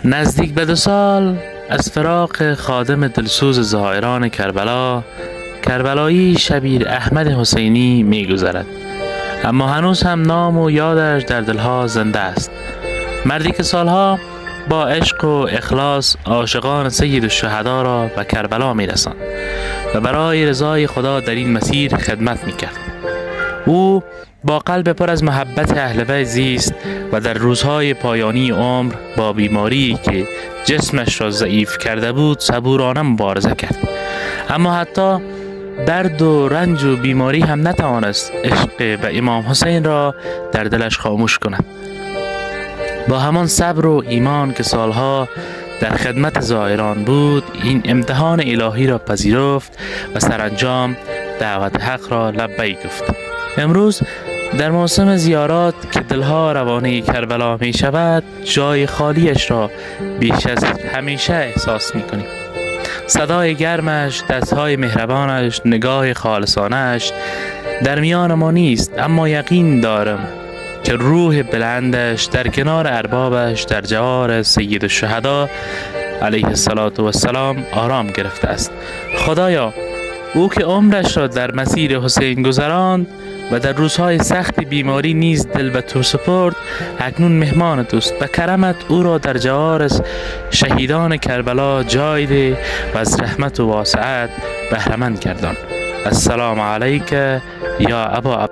نزدیک به 2 سال از فراق خادم دلسوز زائران کربلا، کربلایی شبیر احمد حسینی می گذرد. اما هنوز هم نام و یادش در دلها زنده است. مردی که سالها با عشق و اخلاص عاشقان سید الشهدا را به کربلا می رساند و برای رضای خدا در این مسیر خدمت می کرد. او با قلب پر از محبت اهل بیت زیست و در روزهای پایانی عمر با بیماری که جسمش را ضعیف کرده بود صبورانه مبارزه کرد. اما حتی درد و رنج و بیماری هم نتوانست عشق به امام حسین را در دلش خاموش کند. با همان صبر و ایمان که سالها در خدمت زائران بود، این امتحان الهی را پذیرفت و سرانجام دعوت حق را لبیک گفت. امروز در موسم زیارات که دلها روانه کربلا می شود، جای خالیش را بیش از همیشه احساس می کنیم. صدای گرمش، دستهای مهربانش، نگاه خالصانش در میان ما نیست، اما یقین دارم که روح بلندش در کنار اربابش در جوار سید الشهدا علیه السلام آرام گرفته است. خدایا، او که عمرش را در مسیر حسین گذراند و در روزهای سخت بیماری نیز دل به تو سپرد، اکنون مهمان توست. به کرمت او را در جوار شهیدان کربلا جای ده و از رحمت و واسعت بهره‌مند گردان. السلام علیک یا ابا